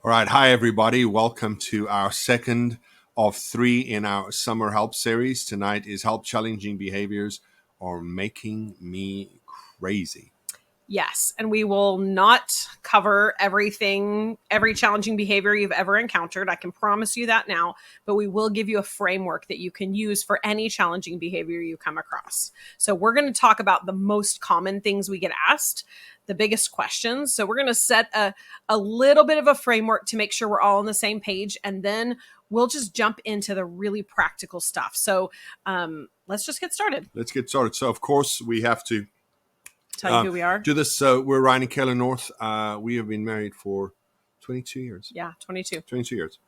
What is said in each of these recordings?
All right. Hi, everybody. Welcome to our second of three in our summer help series. Tonight is Help Challenging Behaviors Are Making Me Crazy. Yes, and we will not cover everything, every challenging behavior you've ever encountered. I can promise you that now, but we will give you a framework that you can use for any challenging behavior you come across. So we're going to talk about the most common things we get asked, the biggest questions. So we're going to set a little bit of a framework to make sure we're all on the same page, and then we'll just jump into the really practical stuff. So let's just get started. Let's get started. So, of course, we have to Tell you who we are. do this. So we're Ryan and Kayla North. We have been married for 22 years. Yeah, 22. 22 years.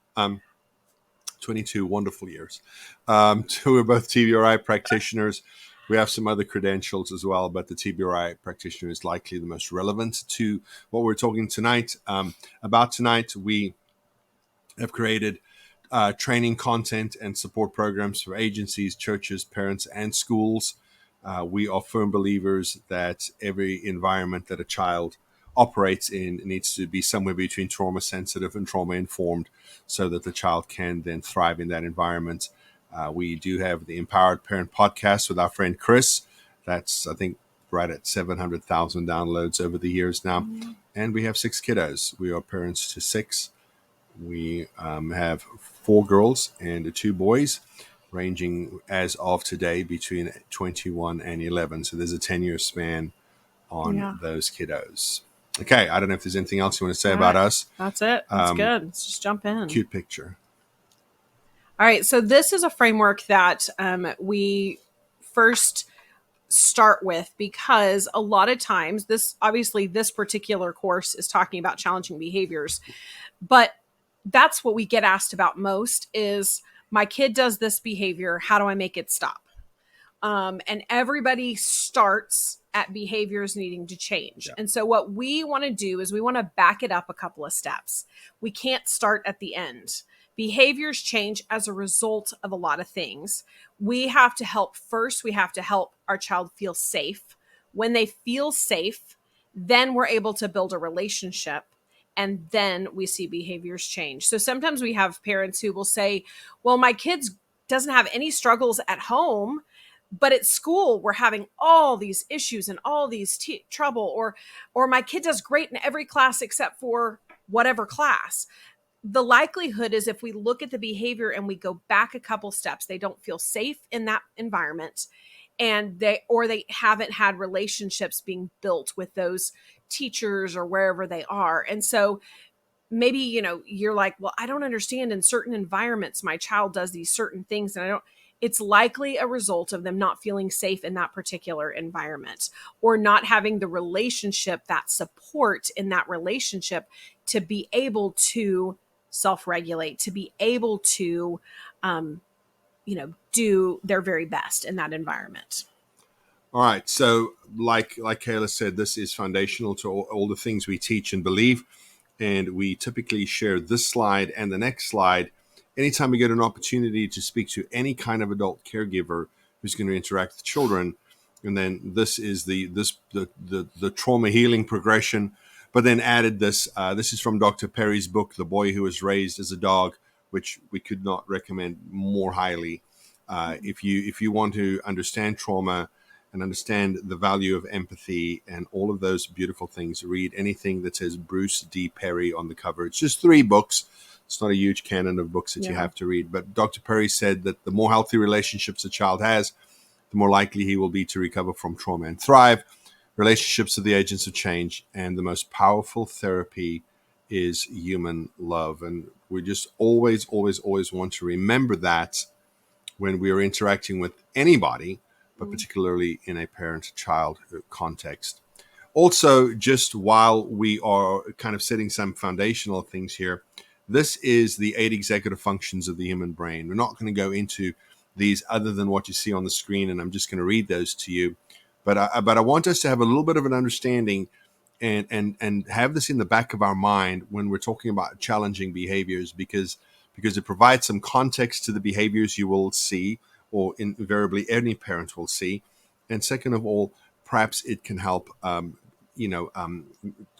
22 wonderful years. We're both TBRI practitioners. We have some other credentials as well, but the TBRI practitioner is likely the most relevant to what we're talking tonight. About tonight, we have created training content and support programs for agencies, churches, parents, and schools. We are firm believers that every environment that a child operates in needs to be somewhere between trauma sensitive and trauma informed so that the child can then thrive in that environment. We do have the Empowered Parent podcast with our friend Chris. That's, I think, right at 700,000 downloads over the years now. Mm-hmm. And we have 6 kiddos. We are parents to 6. We have 4 girls and 2 boys, ranging as of today between 21 and 11. So there's a 10-year span on those kiddos. Okay, I don't know if there's anything else you want to say about us. That's it. That's good. Let's just jump in. Cute picture. All right, so this is a framework that we first start with because a lot of times this particular course is talking about challenging behaviors, but that's what we get asked about most is my kid does this behavior. How do I make it stop? And everybody starts at behaviors needing to change. Yeah. And so what we want to do is we want to back it up a couple of steps. We can't start at the end. Behaviors change as a result of a lot of things. We have to help first. We have to help our child feel safe. When they feel safe, then we're able to build a relationship. And then we see behaviors change. So sometimes we have parents who will say, well, my kid doesn't have any struggles at home, but at school we're having all these issues and all these trouble, or my kid does great in every class except for whatever class. The likelihood is if we look at the behavior and we go back a couple steps, they don't feel safe in that environment, and they haven't had relationships being built with those teachers or wherever they are. And so maybe, you're like, well, I don't understand, in certain environments, my child does these certain things and it's likely a result of them not feeling safe in that particular environment or not having the relationship, that support in that relationship to be able to self-regulate, to be able to, do their very best in that environment. All right. So like Kayla said, this is foundational to all the things we teach and believe. And we typically share this slide and the next slide anytime we get an opportunity to speak to any kind of adult caregiver who's going to interact with children. And then this is the trauma healing progression. But then added this is from Dr. Perry's book, The Boy Who Was Raised as a Dog, which we could not recommend more highly. If you want to understand trauma and understand the value of empathy and all of those beautiful things, read anything that says Bruce D. Perry on the cover. It's just 3 books. It's not a huge canon of books that you have to read. But Dr. Perry said that the more healthy relationships a child has, the more likely he will be to recover from trauma and thrive. Relationships are the agents of change, and the most powerful therapy is human love. And we just always, always, always want to remember that when we are interacting with anybody, but particularly in a parent-child context. Also, just while we are kind of setting some foundational things here, this is the 8 executive functions of the human brain. We're not going to go into these other than what you see on the screen, and I'm just going to read those to you. But I want us to have a little bit of an understanding and have this in the back of our mind when we're talking about challenging behaviors, because it provides some context to the behaviors you will see, or invariably any parent will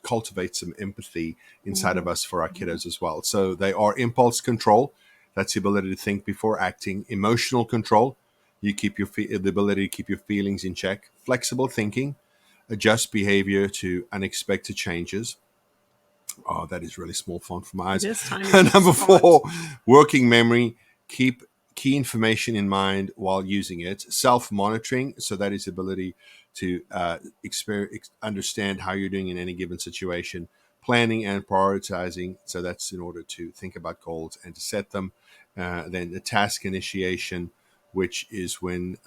cultivate some empathy inside of us for our kiddos as well. So they are impulse control. That's the ability to think before acting. Emotional control. You keep the ability to keep your feelings in check. Flexible thinking. Adjust behavior to unexpected changes. Oh, that is really small font for my eyes. It is tiny Number font. 4, working memory. Keep key information in mind while using it. Self-monitoring. So that is the ability to understand how you're doing in any given situation. Planning and prioritizing. So that's in order to think about goals and to set them. Then the task initiation, which is when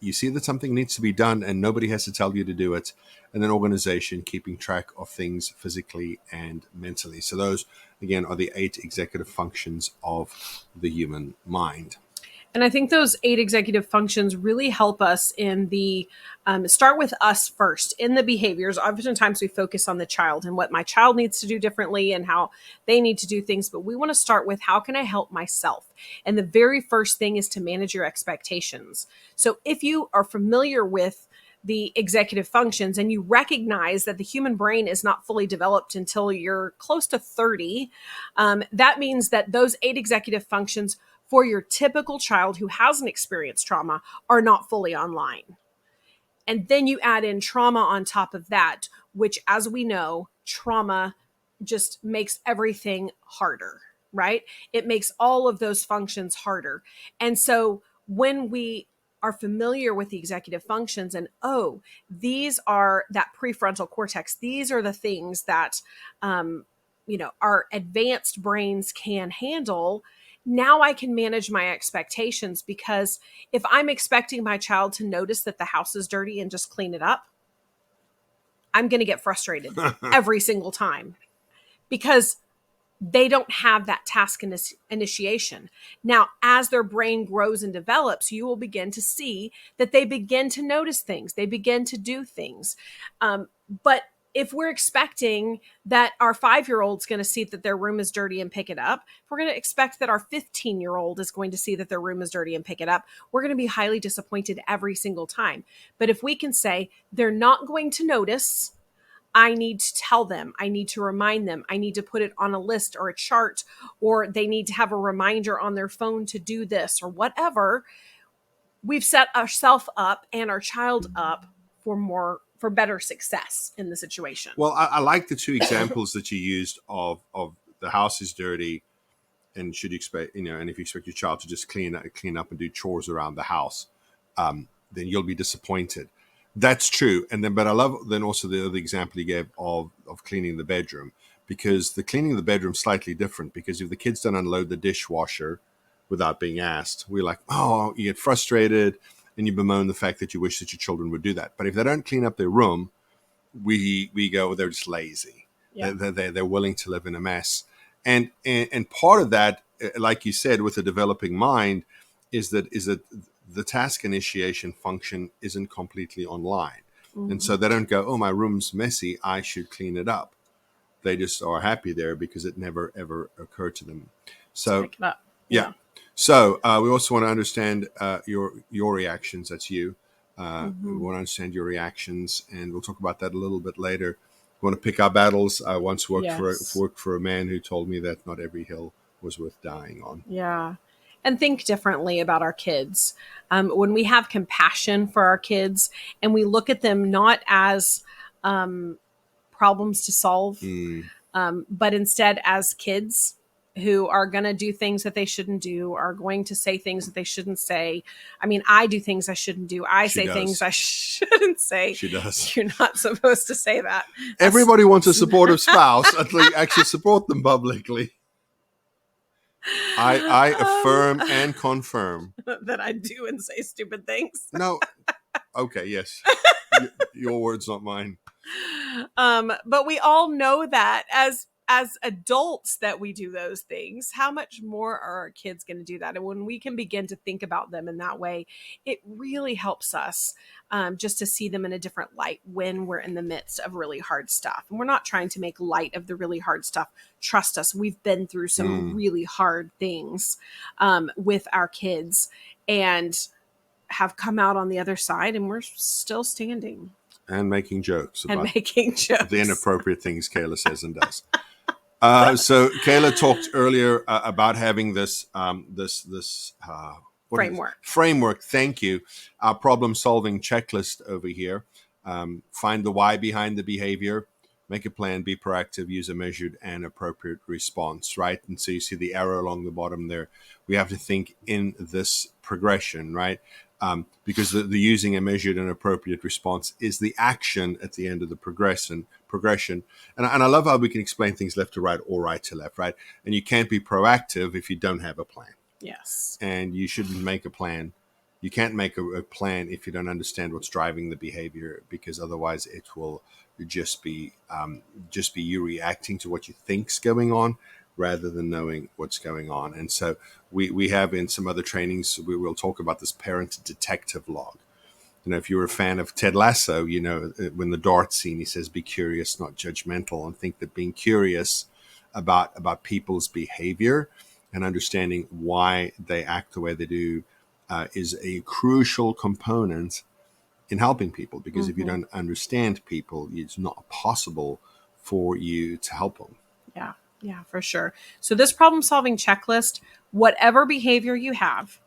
you see that something needs to be done and nobody has to tell you to do it. And then organization, keeping track of things physically and mentally. So those, again, are the 8 executive functions of the human mind. And I think those 8 executive functions really help us in the start with us first in the behaviors. Oftentimes we focus on the child and what my child needs to do differently and how they need to do things. But we want to start with how can I help myself? And the very first thing is to manage your expectations. So if you are familiar with the executive functions and you recognize that the human brain is not fully developed until you're close to 30, that means that those 8 executive functions for your typical child who hasn't experienced trauma are not fully online. And then you add in trauma on top of that, which, as we know, trauma just makes everything harder, right? It makes all of those functions harder. And so when we are familiar with the executive functions and, oh, these are that prefrontal cortex, these are the things that, our advanced brains can handle. Now I can manage my expectations, because if I'm expecting my child to notice that the house is dirty and just clean it up, I'm going to get frustrated every single time because they don't have that task initiation. Now, as their brain grows and develops, you will begin to see that they begin to notice things. They begin to do things. But if we're expecting that our 5-year-old's going to see that their room is dirty and pick it up, if we're going to expect that our 15-year-old is going to see that their room is dirty and pick it up, we're going to be highly disappointed every single time. But if we can say they're not going to notice, I need to tell them, I need to remind them, I need to put it on a list or a chart, or they need to have a reminder on their phone to do this or whatever, we've set ourselves up and our child up for better success in the situation. Well, I like the 2 examples that you used of the house is dirty, and should you expect, and if you expect your child to just clean up and do chores around the house, then you'll be disappointed. That's true. And then, but I love then also the other example you gave of cleaning the bedroom, because the cleaning of the bedroom is slightly different, because if the kids don't unload the dishwasher without being asked, we're like, oh, you get frustrated and you bemoan the fact that you wish that your children would do that. But if they don't clean up their room, we go, they're just lazy. Yeah. They're willing to live in a mess. And part of that, like you said, with a developing mind, is that the task initiation function isn't completely online. Mm-hmm. And so they don't go, oh, my room's messy, I should clean it up. They just are happy there because it never, ever occurred to them. So, pick it up. Yeah. So we also want to understand your reactions. That's you. We want to understand your reactions, and we'll talk about that a little bit later. We want to pick our battles. I once worked for a man who told me that not every hill was worth dying on. Yeah. And think differently about our kids. When we have compassion for our kids and we look at them not as problems to solve, but instead as kids who are going to do things that they shouldn't do, are going to say things that they shouldn't say. I mean, I do things I shouldn't do. I say things I shouldn't say. She does. You're not supposed to say that. Everybody wants a supportive spouse. At least actually support them publicly. I affirm and confirm that I do and say stupid things. No. Okay, yes. Your words, not mine. But we all know that as adults that we do those things. How much more are our kids going to do that? And when we can begin to think about them in that way, it really helps us just to see them in a different light when we're in the midst of really hard stuff. And we're not trying to make light of the really hard stuff. Trust us, we've been through some really hard things with our kids and have come out on the other side, and we're still standing. And making jokes and about making jokes. the inappropriate things Kayla says and does. So Kayla talked earlier about having this Framework. Framework. Thank you. Our problem-solving checklist over here. Find the why behind the behavior. Make a plan. Be proactive. Use a measured and appropriate response. Right. And so you see the arrow along the bottom there. We have to think in this progression, right? Because the using a measured and appropriate response is the action at the end of the progression. And I love how we can explain things left to right or right to left, right? And you can't be proactive if you don't have a plan. Yes. And you shouldn't make a plan. You can't make a plan if you don't understand what's driving the behavior, because otherwise it will just be you reacting to what you think's going on rather than knowing what's going on. And so we have in some other trainings, we will talk about this parent detective log. You know, if you're a fan of Ted Lasso, you know, when the dart scene, he says, be curious, not judgmental. And think that being curious about people's behavior and understanding why they act the way they do is a crucial component in helping people. Because if you don't understand people, it's not possible for you to help them. Yeah, for sure. So this problem-solving checklist, whatever behavior you have,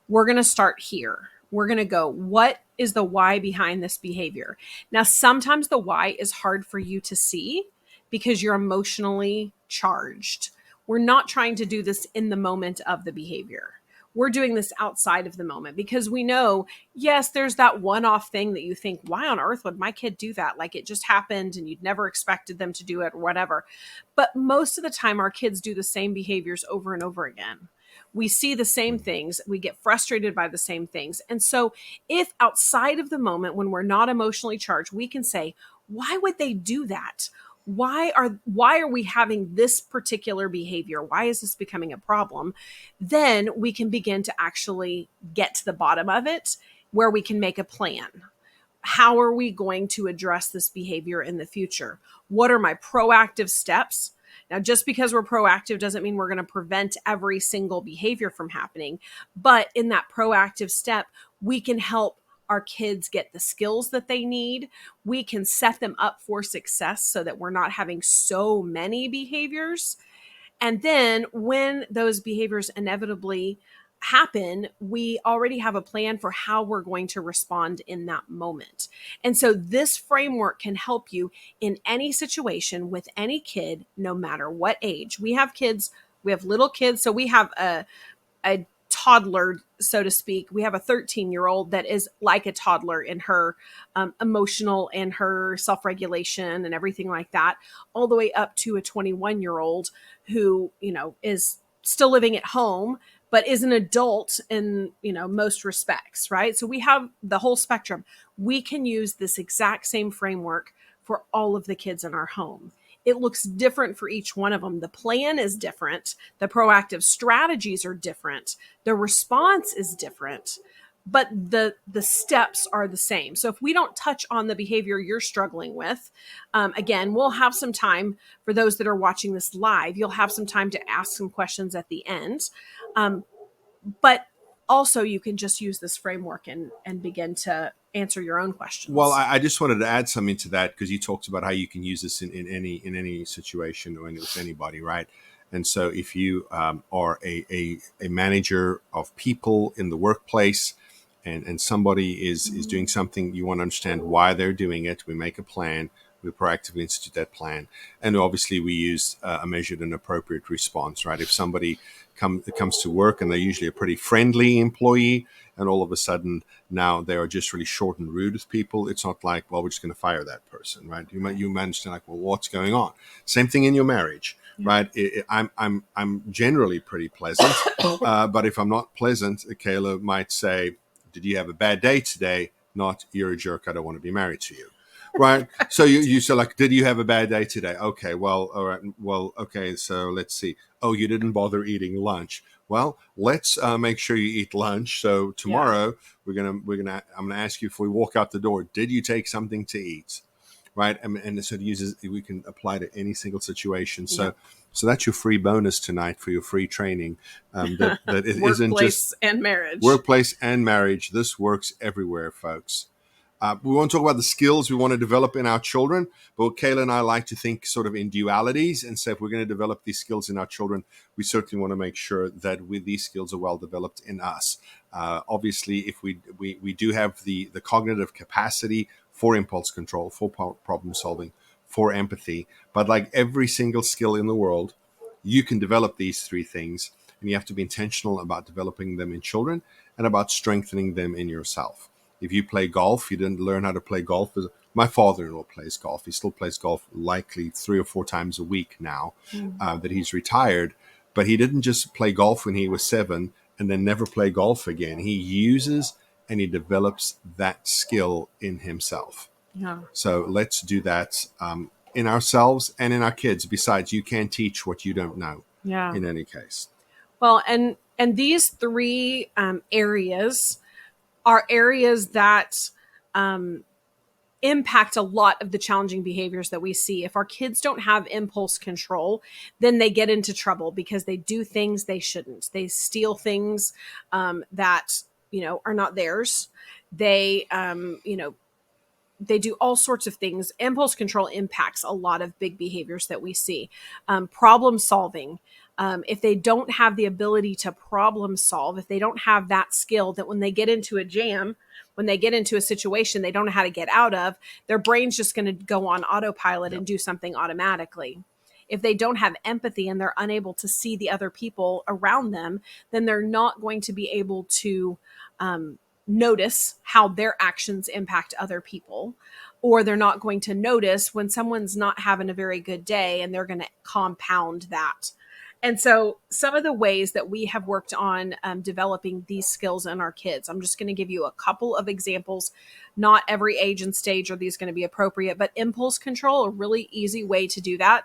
we're going to start here. We're going to go, what is the why behind this behavior? Now, sometimes the why is hard for you to see because you're emotionally charged. We're not trying to do this in the moment of the behavior. We're doing this outside of the moment because we know, yes, there's that one-off thing that you think, why on earth would my kid do that? Like it just happened and you'd never expected them to do it or whatever. But most of the time, our kids do the same behaviors over and over again. We see the same things. We get frustrated by the same things. And so if outside of the moment, when we're not emotionally charged, we can say, why would they do that? Why are we having this particular behavior? Why is this becoming a problem? Then we can begin to actually get to the bottom of it, where we can make a plan. How are we going to address this behavior in the future? What are my proactive steps? Now, just because we're proactive doesn't mean we're going to prevent every single behavior from happening. But in that proactive step, we can help our kids get the skills that they need. We can set them up for success so that we're not having so many behaviors. And then when those behaviors inevitably happen, we already have a plan for how we're going to respond in that moment. And so this framework can help you in any situation with any kid, no matter what age. We have little kids. So we have a toddler, so to speak. We have a 13-year-old that is like a toddler in her emotional and her self-regulation and everything like that, all the way up to a 21-year-old who, you know, is still living at home, but is an adult in, you know, most respects, right? So we have the whole spectrum. We can use this exact same framework for all of the kids in our home. It looks different for each one of them. The plan is different. The proactive strategies are different. The response is different, but the steps are the same. So if we don't touch on the behavior you're struggling with, again, we'll have some time for those that are watching this live. You'll have some time to ask some questions at the end. But also you can just use this framework and begin to answer your own questions. Well, I just wanted to add something to that, because you talked about how you can use this in any situation or with anybody, right? And so if you are a manager of people in the workplace, and somebody is doing something, you want to understand why they're doing it. We make a plan. We proactively institute that plan. And obviously we use a measured and appropriate response, right? If somebody comes to work and they're usually a pretty friendly employee, and all of a sudden now they are just really short and rude with people, it's not like, well, we're just going to fire that person, right? You might understand, like, well, what's going on? Same thing in your marriage, right? I'm generally pretty pleasant, but if I'm not pleasant, Kayla might say, did you have a bad day today? Not, you're a jerk, I don't want to be married to you. Right. So you say, like, did you have a bad day today? Okay. Well, all right. Well, okay. So let's see. Oh, you didn't bother eating lunch. Well, let's make sure you eat lunch. So tomorrow I'm gonna ask you, if we walk out the door, did you take something to eat? Right. And so we can apply to any single situation. So that's your free bonus tonight for your free training. That it isn't just and marriage. Workplace and marriage. This works everywhere, folks. We won't talk about the skills we want to develop in our children, but Kayla and I like to think sort of in dualities and say if we're going to develop these skills in our children, we certainly want to make sure that these skills are well developed in us. Obviously, if we do have the cognitive capacity for impulse control, for problem solving, for empathy, but like every single skill in the world, you can develop these three things, and you have to be intentional about developing them in children and about strengthening them in yourself. If you play golf, you didn't learn how to play golf. My father-in-law plays golf. He still plays golf likely 3 or 4 times a week now that he's retired. But he didn't just play golf when he was 7 and then never play golf again. He uses and he develops that skill in himself. Yeah. So let's do that in ourselves and in our kids. Besides, you can't teach what you don't know. Yeah. In any case. Well, and these three areas are areas that impact a lot of the challenging behaviors that we see. If our kids don't have impulse control, then they get into trouble because they do things they shouldn't. They steal things that, are not theirs. They, they do all sorts of things. Impulse control impacts a lot of big behaviors that we see. Problem solving. If they don't have the ability to problem solve, if they don't have that skill, that when they get into a jam, when they get into a situation they don't know how to get out of, their brain's just going to go on autopilot and do something automatically. If they don't have empathy and they're unable to see the other people around them, then they're not going to be able to notice how their actions impact other people, or they're not going to notice when someone's not having a very good day, and they're going to compound that. And so some of the ways that we have worked on developing these skills in our kids, I'm just going to give you a couple of examples. Not every age and stage are these going to be appropriate, but impulse control, a really easy way to do that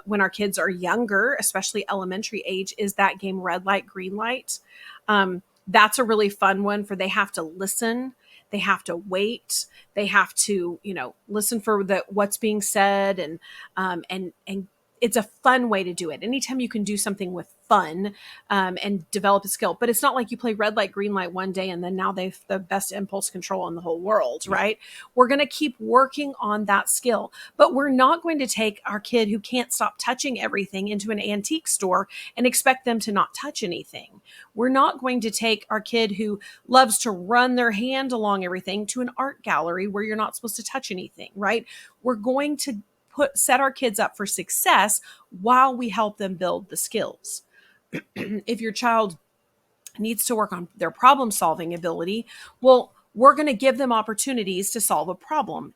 when our kids are younger, especially elementary age, is that game red light, green light. That's a really fun one for they have to listen. They have to wait. They have to, listen for what's being said, and it's a fun way to do it. Anytime you can do something with fun and develop a skill, but it's not like you play red light, green light one day and then now they've the best impulse control in the whole world, right? We're going to keep working on that skill, but we're not going to take our kid who can't stop touching everything into an antique store and expect them to not touch anything. We're not going to take our kid who loves to run their hand along everything to an art gallery where you're not supposed to touch anything, right? We're going to set our kids up for success while we help them build the skills. If your child needs to work on their problem solving ability, well, we're going to give them opportunities to solve a problem.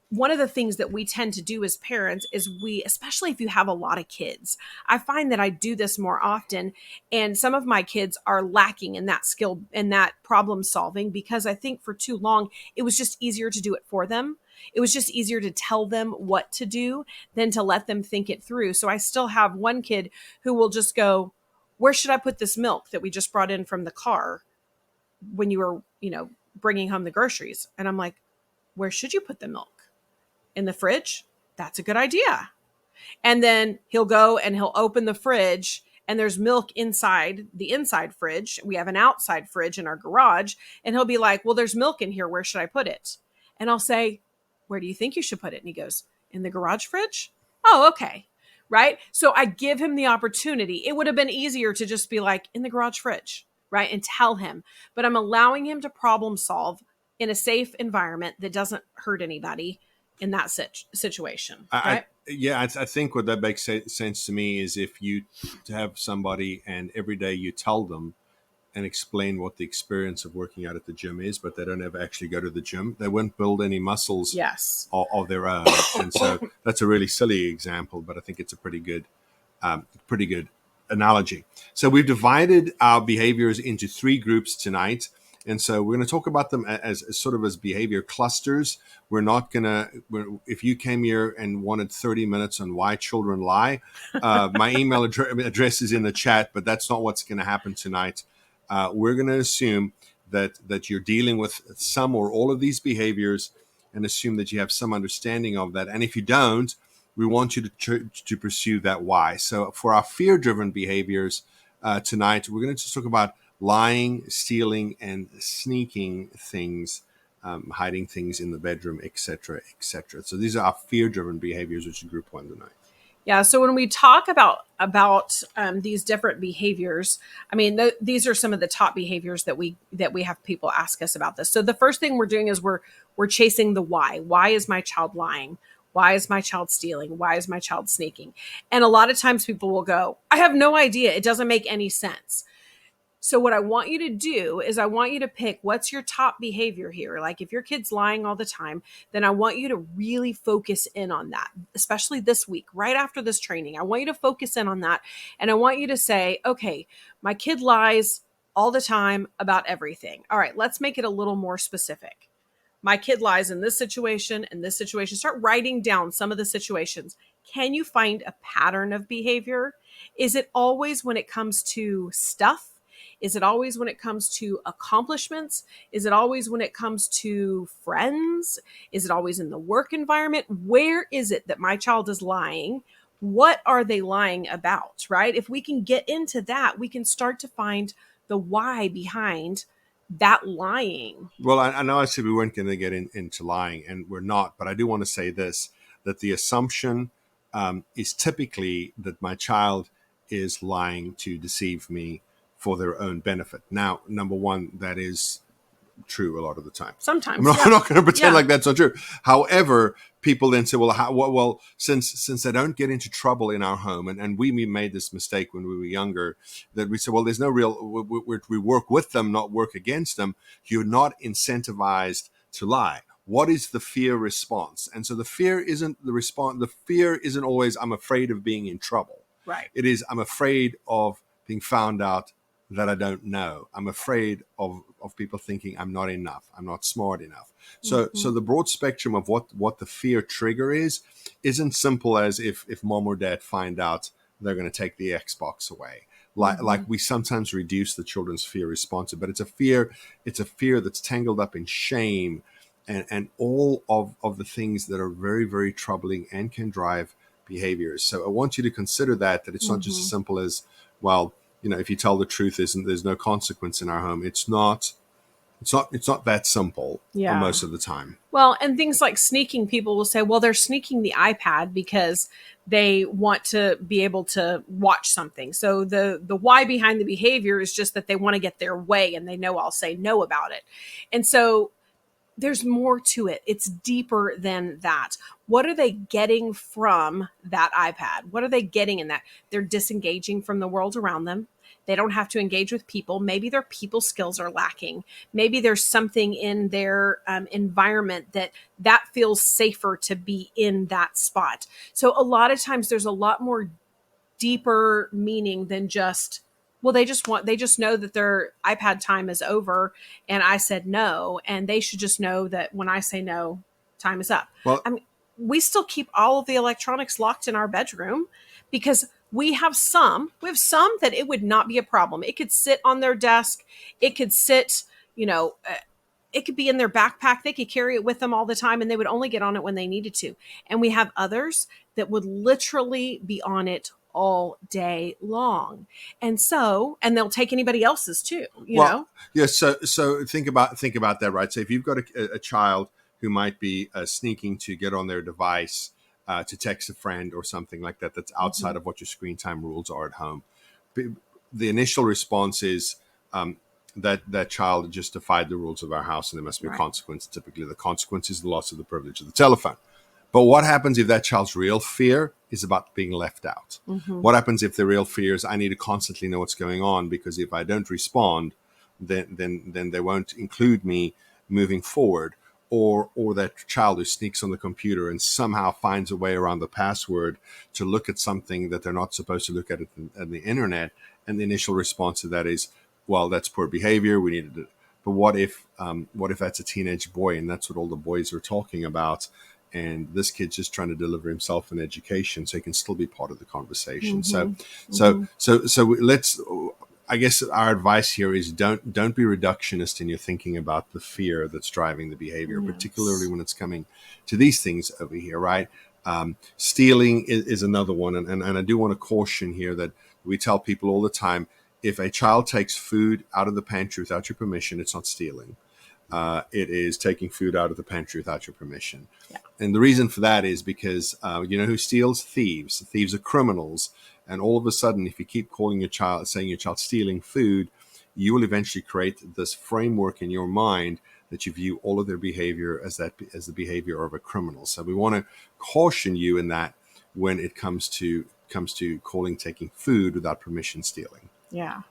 One of the things that we tend to do as parents is especially if you have a lot of kids, I find that I do this more often. And some of my kids are lacking in that skill and that problem solving because I think for too long, it was just easier to do it for them. It was just easier to tell them what to do than to let them think it through. So I still have one kid who will just go, where should I put this milk that we just brought in from the car when you were, bringing home the groceries? And I'm like, where should you put the milk? In the fridge? That's a good idea. And then he'll go and he'll open the fridge and there's milk inside the inside fridge. We have an outside fridge in our garage. And he'll be like, well, there's milk in here. Where should I put it? And I'll say, where do you think you should put it? And he goes, in the garage fridge? Oh, okay. Right? So I give him the opportunity. It would have been easier to just be like, in the garage fridge, right? And tell him. But I'm allowing him to problem solve in a safe environment that doesn't hurt anybody in that situation. Right? I think what that makes sense to me is if you have somebody and every day you tell them and explain what the experience of working out at the gym is, but they don't ever actually go to the gym, they won't build any muscles of their own. And so that's a really silly example, but I think it's a pretty good analogy. So we've divided our behaviors into 3 groups tonight. And so we're going to talk about them as sort of as behavior clusters. We're not going to, if you came here and wanted 30 minutes on why children lie, my email address is in the chat, but that's not what's going to happen tonight. We're going to assume that you're dealing with some or all of these behaviors and assume that you have some understanding of that. And if you don't, we want you to pursue that why. So for our fear-driven behaviors tonight, we're going to just talk about lying, stealing, and sneaking things hiding things in the bedroom, etc., etc. So these are our fear-driven behaviors, which is group 1 tonight. Yeah. So when we talk about these different behaviors, I mean, these are some of the top behaviors that we have people ask us about this. So the first thing we're doing is we're chasing the why. Why is my child lying? Why is my child stealing? Why is my child sneaking? And a lot of times people will go, I have no idea. It doesn't make any sense. So what I want you to do is I want you to pick what's your top behavior here. Like if your kid's lying all the time, then I want you to really focus in on that, especially this week, right after this training. I want you to focus in on that. And I want you to say, okay, my kid lies all the time about everything. All right, let's make it a little more specific. My kid lies in this situation and this situation. Start writing down some of the situations. Can you find a pattern of behavior? Is it always when it comes to stuff? Is it always when it comes to accomplishments? Is it always when it comes to friends? Is it always in the work environment? Where is it that my child is lying? What are they lying about, right? If we can get into that, we can start to find the why behind that lying. Well, I know I said we weren't going to get into lying, and we're not, but I do want to say this, that the assumption is typically that my child is lying to deceive me for their own benefit. Now, number one, that is true a lot of the time. Sometimes. I'm not going to pretend like that's not true. However, people then say, well, since they don't get into trouble in our home, and we made this mistake when we were younger, that we said, well, there's no real, we work with them, not work against them. You're not incentivized to lie. What is the fear response? And so the fear isn't the response. The fear isn't always, I'm afraid of being in trouble. Right. It is, I'm afraid of being found out that I don't know. I'm afraid of people thinking I'm not enough. I'm not smart enough. So so the broad spectrum of what the fear trigger isn't simple as if mom or dad find out they're going to take the Xbox away. Like we sometimes reduce the children's fear response, but it's a fear that's tangled up in shame and all of the things that are very, very troubling and can drive behaviors. So I want you to consider that it's not just as simple as, well, if you tell the truth, there's no consequence in our home. It's not that simple for most of the time. Well, and things like sneaking, people will say, well, they're sneaking the iPad because they want to be able to watch something. So the why behind the behavior is just that they want to get their way, and they know I'll say no about it. And so there's more to it. It's deeper than that. What are they getting from that iPad? What are they getting in that? They're disengaging from the world around them. They don't have to engage with people. Maybe their people skills are lacking. Maybe there's something in their environment that feels safer to be in that spot. So a lot of times there's a lot more deeper meaning than just, well, they just know that their iPad time is over and I said no, and they should just know that when I say no, time is up. Well, I mean, we still keep all of the electronics locked in our bedroom because we have some that it would not be a problem. It could sit on their desk. It could sit, it could be in their backpack. They could carry it with them all the time and they would only get on it when they needed to. And we have others that would literally be on it all day long. And they'll take anybody else's too, you know? Yeah. So think about that, right? So if you've got a child who might be sneaking to get on their device to text a friend or something like that, that's outside of what your screen time rules are at home, the initial response is that child just defied the rules of our house and there must be a consequence. Typically the consequence is the loss of the privilege of the telephone. But what happens if that child's real fear is about being left out? What happens if the real fear is I need to constantly know what's going on, because if I don't respond, then they won't include me moving forward? Or that child who sneaks on the computer and somehow finds a way around the password to look at something that they're not supposed to look at the internet, and the initial response to that is, well, that's poor behavior. We need to. But what if that's a teenage boy and that's what all the boys are talking about? And this kid's just trying to deliver himself an education so he can still be part of the conversation. So let's, I guess our advice here is don't be reductionist in your thinking about the fear that's driving the behavior, particularly when it's coming to these things over here, right? Stealing is another one. And I do want to caution here that we tell people all the time, if a child takes food out of the pantry without your permission, it's not stealing. It is taking food out of the pantry without your permission. Yeah. And the reason for that is because you know who steals? Thieves. Thieves are criminals. And all of a sudden, if you keep saying your child's stealing food, you will eventually create this framework in your mind that you view all of their behavior as the behavior of a criminal. So we want to caution you in that when it comes to calling taking food without permission stealing. Yeah.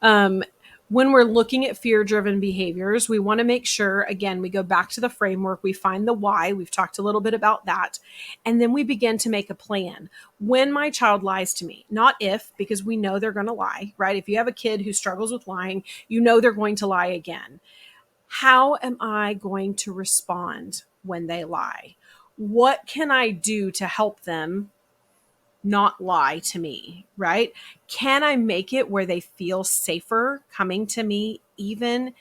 When we're looking at fear-driven behaviors, we want to make sure, again, we go back to the framework, we find the why, we've talked a little bit about that, and then we begin to make a plan. When my child lies to me, not if, because we know they're going to lie, right? If you have a kid who struggles with lying, you know they're going to lie again. How am I going to respond when they lie? What can I do to help them not lie to me, right? Can I make it where they feel safer coming to me, even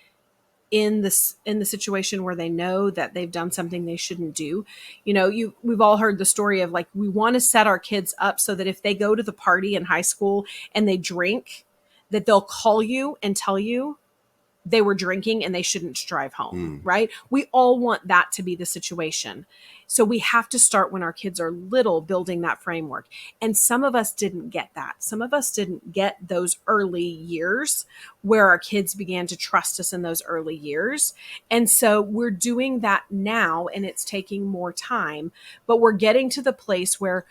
in the situation where they know that they've done something they shouldn't do? You know, we've all heard the story of, like, we want to set our kids up so that if they go to the party in high school and they drink, that they'll call you and tell you they were drinking and they shouldn't drive home, right? We all want that to be the situation. So we have to start when our kids are little, building that framework. And some of us didn't get that. Some of us didn't get those early years where our kids began to trust us in those early years. And so we're doing that now, and it's taking more time, but we're getting to the place where,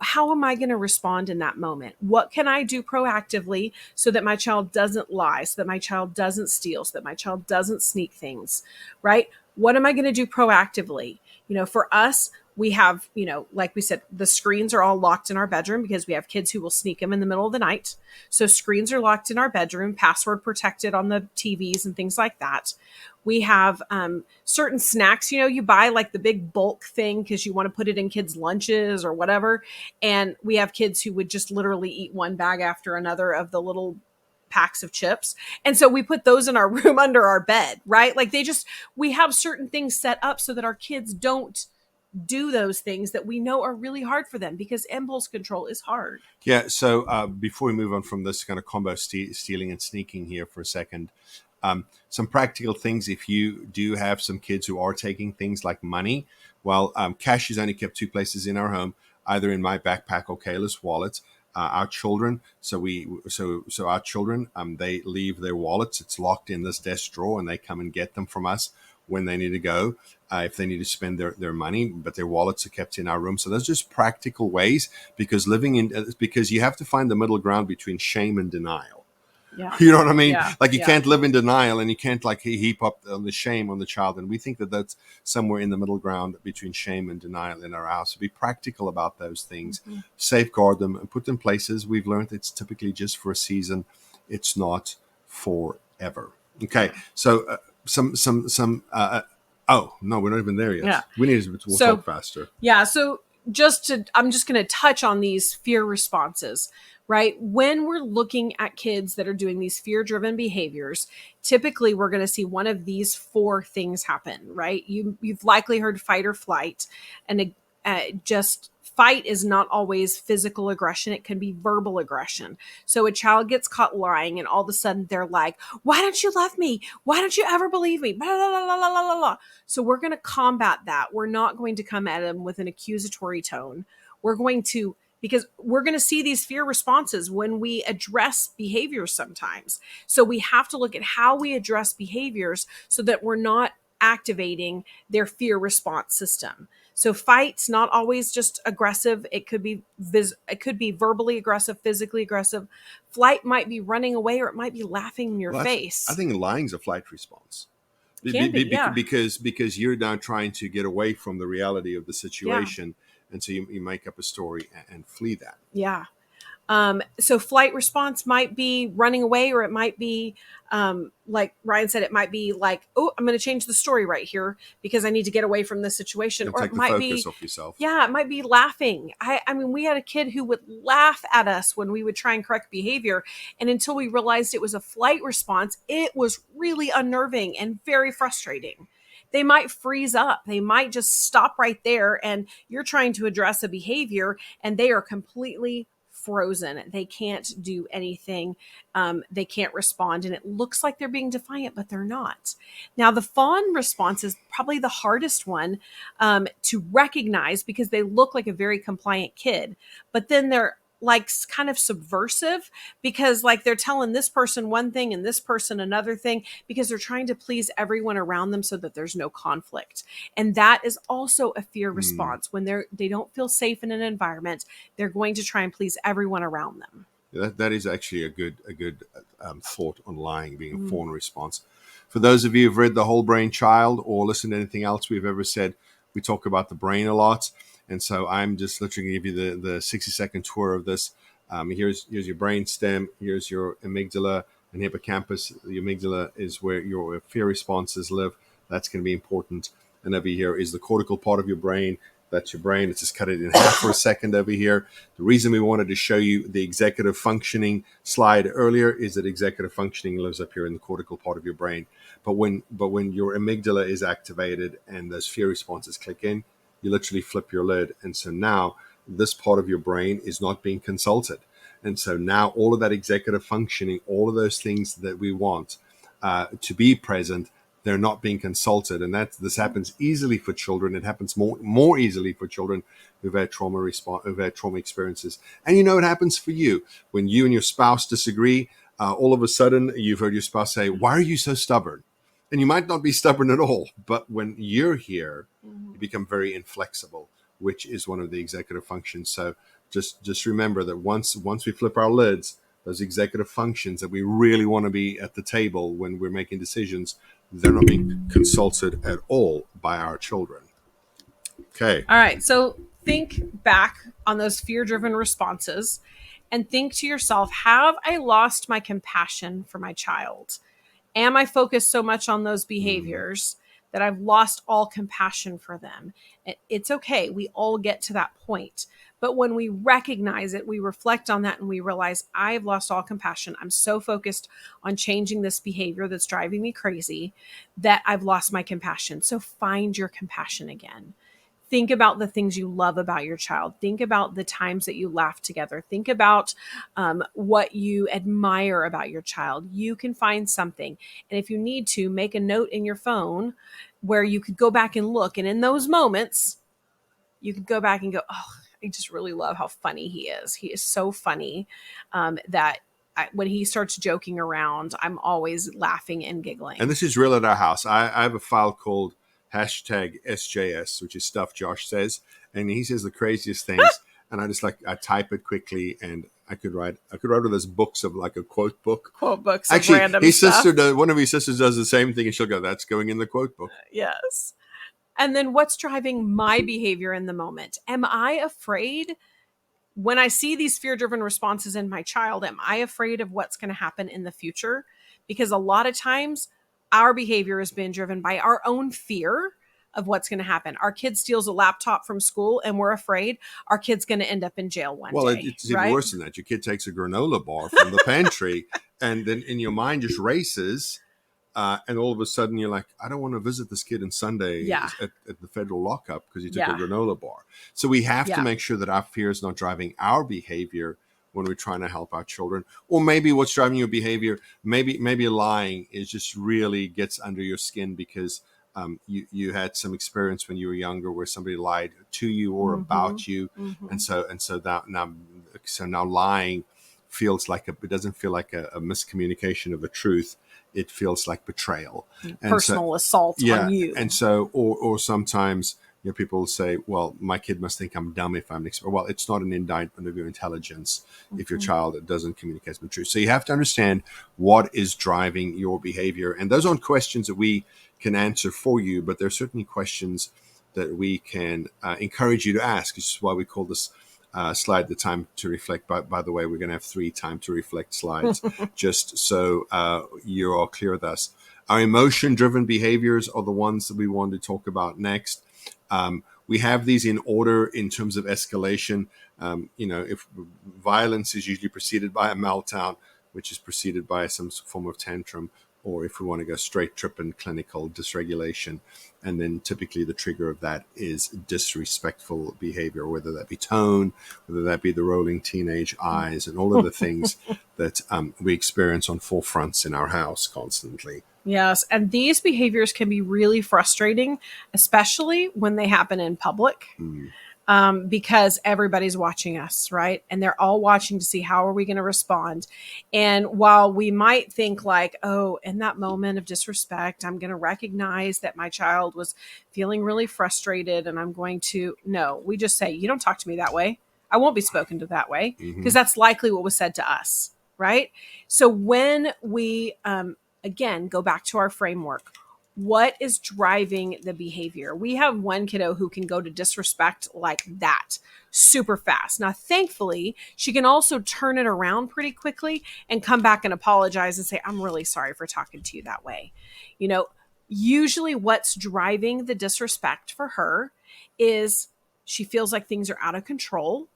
how am I going to respond in that moment? What can I do proactively so that my child doesn't lie, so that my child doesn't steal, so that my child doesn't sneak things, right? What am I going to do proactively? You know, for us, we have, you know, like we said, the screens are all locked in our bedroom because we have kids who will sneak them in the middle of the night. So screens are locked in our bedroom, password protected on the TVs and things like that. We have certain snacks, you know, you buy like the big bulk thing because you want to put it in kids' lunches or whatever. And we have kids who would just literally eat one bag after another of the little packs of chips. And so we put those in our room under our bed, right? Like we have certain things set up so that our kids don't do those things that we know are really hard for them, because impulse control is hard. Yeah. So before we move on from this kind of combo stealing and sneaking here for a second, some practical things. If you do have some kids who are taking things like money, well, cash is only kept two places in our home, either in my backpack or Kayla's wallet. Our children, so our children, they leave their wallets. It's locked in this desk drawer, and they come and get them from us when they need to go, if they need to spend their money, but their wallets are kept in our room. So those are just practical ways, because because you have to find the middle ground between shame and denial. Yeah. You know what I mean? Yeah. Like you can't live in denial, and you can't like heap up on the shame on the child. And we think that that's somewhere in the middle ground between shame and denial in our house. So be practical about those things, safeguard them, and put them places. We've learned it's typically just for a season. It's not forever. Okay. So oh no, we're not even there yet. Yeah. We need to talk faster. Yeah. So I'm just going to touch on these fear responses, right? When we're looking at kids that are doing these fear-driven behaviors, typically we're going to see one of these four things happen, right? You've likely heard fight or flight, and just fight is not always physical aggression. It can be verbal aggression. So a child gets caught lying, and all of a sudden they're like, why don't you love me? Why don't you ever believe me? Blah, blah, blah, blah, blah, blah. So we're going to combat that. We're not going to come at them with an accusatory tone. Because we're going to see these fear responses when we address behaviors sometimes. So we have to look at how we address behaviors so that we're not activating their fear response system. So fight's not always just aggressive. It could be verbally aggressive, physically aggressive. Flight might be running away, or it might be laughing in your face. I think lying's a flight response. Yeah. Because you're now trying to get away from the reality of the situation. Yeah. And so you make up a story and flee that. Yeah. So flight response might be running away, or it might be, like Ryan said, it might be like, oh, I'm going to change the story right here because I need to get away from this situation. And or take it might the focus be off yourself. Yeah, it might be laughing. I mean, we had a kid who would laugh at us when we would try and correct behavior. And until we realized it was a flight response, it was really unnerving and very frustrating. They might freeze up. They might just stop right there, and you're trying to address a behavior and they are completely frozen. They can't do anything. They can't respond. And it looks like they're being defiant, but they're not. Now, the fawn response is probably the hardest one to recognize because they look like a very compliant kid, but then they're like kind of subversive because like they're telling this person one thing and this person another thing because they're trying to please everyone around them so that there's no conflict. And that is also a fear response. When they don't feel safe in an environment, they're going to try and please everyone around them. That is actually a good thought on lying being a fawn response. For those of you who've read The Whole Brain Child or listened to anything else we've ever said, we talk about the brain a lot. And so I'm just literally going to give you the 60-second tour of this. Here's your brain stem. Here's your amygdala and hippocampus. The amygdala is where your fear responses live. That's going to be important. And over here is the cortical part of your brain. That's your brain. Let's just cut it in half for a second over here. The reason we wanted to show you the executive functioning slide earlier is that executive functioning lives up here in the cortical part of your brain. But when your amygdala is activated and those fear responses click in, you literally flip your lid. And so now this part of your brain is not being consulted. And so now all of that executive functioning, all of those things that we want to be present, they're not being consulted. And this happens easily for children. It happens more easily for children who've had trauma experiences. And it happens for you. When you and your spouse disagree, all of a sudden you've heard your spouse say, "Why are you so stubborn?" And you might not be stubborn at all, but when you're here, you become very inflexible, which is one of the executive functions. So just remember that once we flip our lids, those executive functions that we really want to be at the table when we're making decisions, they're not being consulted at all by our children. Okay. All right. So think back on those fear-driven responses and think to yourself, have I lost my compassion for my child? Am I focused so much on those behaviors that I've lost all compassion for them? It's okay. We all get to that point. But when we recognize it, we reflect on that and we realize I've lost all compassion. I'm so focused on changing this behavior that's driving me crazy that I've lost my compassion. So find your compassion again. Think about the things you love about your child. Think about the times that you laugh together. Think about what you admire about your child. You can find something. And if you need to, make a note in your phone where you could go back and look. And in those moments, you could go back and go, "Oh, I just really love how funny he is. He is so funny that when he starts joking around, I'm always laughing and giggling." And this is real at our house. I have a file called #SJS, which is stuff Josh says, and he says the craziest things. And I type it quickly, and I could write one of those books of like a quote book. Quote books Actually, of random his stuff. one of his sisters does the same thing, and she'll go, "That's going in the quote book." Yes. And then what's driving my behavior in the moment? Am I afraid when I see these fear-driven responses in my child? Am I afraid of what's going to happen in the future? Because a lot of times our behavior has been driven by our own fear of what's going to happen. Our kid steals a laptop from school and we're afraid our kid's going to end up in jail one day. Well, it's even worse than that. Your kid takes a granola bar from the pantry and then in your mind just races. And all of a sudden you're like, "I don't want to visit this kid on Sunday at the federal lockup because he took a granola bar." So we have to make sure that our fear is not driving our behavior when we're trying to help our children. Or maybe what's driving your behavior, maybe lying is just really gets under your skin because you had some experience when you were younger where somebody lied to you or about you. And so now lying feels like it doesn't feel like a miscommunication of a truth. It feels like betrayal, personal assault on you. And so, or sometimes people will say, "Well, my kid must think I'm dumb if I'm." Well, it's not an indictment of your intelligence if your child doesn't communicate the truth. So you have to understand what is driving your behavior, and those aren't questions that we can answer for you, but they're certainly questions that we can encourage you to ask. This is why we call this slide the time to reflect. By the way, we're going to have 3 time to reflect slides, just so you're all clear with us. Our emotion-driven behaviors are the ones that we want to talk about next. We have these in order in terms of escalation. If violence is usually preceded by a meltdown, which is preceded by some form of tantrum, or if we want to go straight, trip and clinical dysregulation. And then typically the trigger of that is disrespectful behavior, whether that be tone, whether that be the rolling teenage eyes, and all of the things that we experience on full fronts in our house constantly. Yes. And these behaviors can be really frustrating, especially when they happen in public. Because everybody's watching us, right? And they're all watching to see how are we going to respond. And while we might think like, oh, in that moment of disrespect, I'm going to recognize that my child was feeling really frustrated and I'm going to, no, we just say, you don't talk to me that way. I won't be spoken to that way, because that's likely what was said to us, right? So when we, again, go back to our framework, what is driving the behavior? We have one kiddo who can go to disrespect like that super fast. Now, thankfully, she can also turn it around pretty quickly and come back and apologize and say, I'm really sorry for talking to you that way. You know, usually what's driving the disrespect for her is she feels like things are out of control,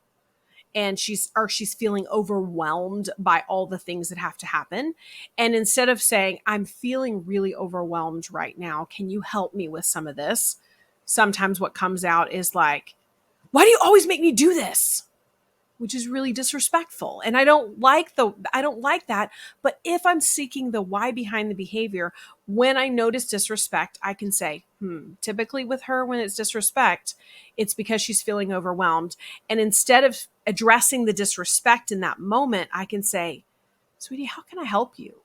and she's feeling overwhelmed by all the things that have to happen. And instead of saying, I'm feeling really overwhelmed right now, can you help me with some of this? Sometimes what comes out is like, why do you always make me do this? Which is really disrespectful. And I don't like that. But if I'm seeking the why behind the behavior, when I notice disrespect, I can say, typically with her, when it's disrespect, it's because she's feeling overwhelmed. And instead of addressing the disrespect in that moment, I can say, sweetie, how can I help you?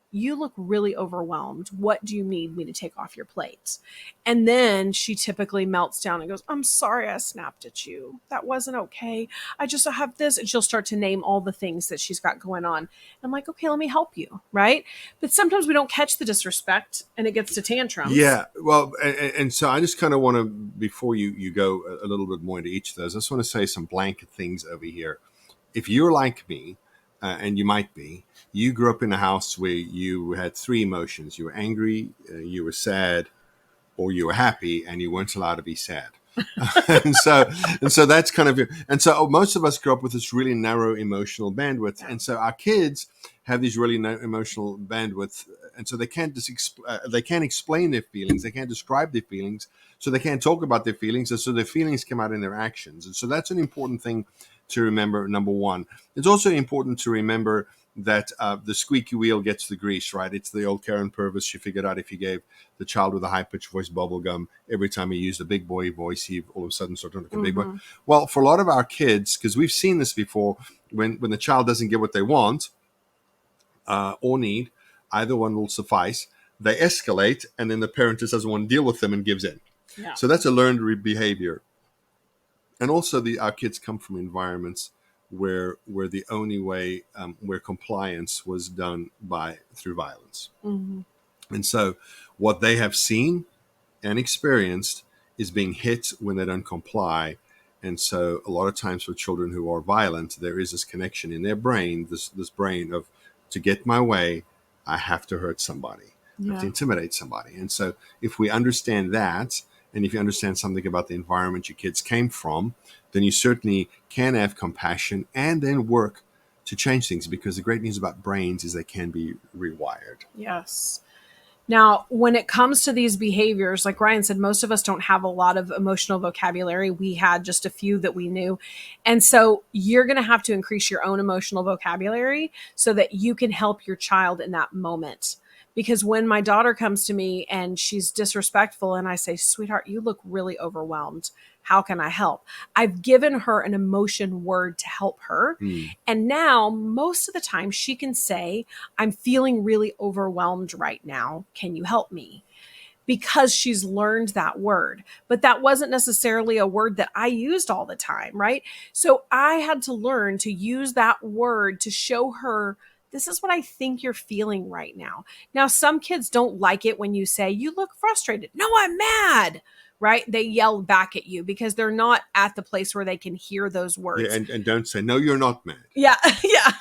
You look really overwhelmed. What do you need me to take off your plate? And then she typically melts down and goes, I'm sorry I snapped at you. That wasn't okay. I just have this. And she'll start to name all the things that she's got going on. I'm like, okay, let me help you. Right. But sometimes we don't catch the disrespect and it gets to tantrums. Yeah. Well, and so I just kind of want to, before you go a little bit more into each of those, I just want to say some blanket things over here. If you're like me, and you might be, you grew up in a house where you had three emotions. You were angry, you were sad, or you were happy, and you weren't allowed to be sad. and so that's kind of, and so most of us grew up with this really narrow emotional bandwidth. And so our kids have these really emotional bandwidth. And so they can't they can't explain their feelings. They can't describe their feelings. So they can't talk about their feelings. And so their feelings come out in their actions. And so that's an important thing to remember, number one. It's also important to remember that the squeaky wheel gets the grease, right? It's the old Karen Purvis. She figured out if you gave the child with a high-pitched voice bubble gum, every time he used a big boy voice, he all of a sudden started looking big boy. Well, for a lot of our kids, because we've seen this before, when the child doesn't get what they want or need, either one will suffice. They escalate, and then the parent just doesn't want to deal with them and gives in. Yeah. So that's a learned behavior. And also our kids come from environments where the only way where compliance was done through violence. And so what they have seen and experienced is being hit when they don't comply. And so a lot of times for children who are violent, there is this connection in their brain, this brain of, to get my way, I have to hurt somebody. I have to intimidate somebody. And so if we understand that, and if you understand something about the environment your kids came from, then you certainly can have compassion and then work to change things, because the great news about brains is they can be rewired. Yes. Now, when it comes to these behaviors, like Ryan said, most of us don't have a lot of emotional vocabulary. We had just a few that we knew. And so you're going to have to increase your own emotional vocabulary so that you can help your child in that moment. Because when my daughter comes to me and she's disrespectful and I say, sweetheart, you look really overwhelmed. How can I help? I've given her an emotion word to help her. And now most of the time she can say, I'm feeling really overwhelmed right now. Can you help me? Because she's learned that word. But that wasn't necessarily a word that I used all the time, right? So I had to learn to use that word to show her, this is what I think you're feeling right now. Now, some kids don't like it when you say, you look frustrated. No, I'm mad, right? They yell back at you because they're not at the place where they can hear those words. Yeah, and don't say, no, you're not mad. Yeah, yeah.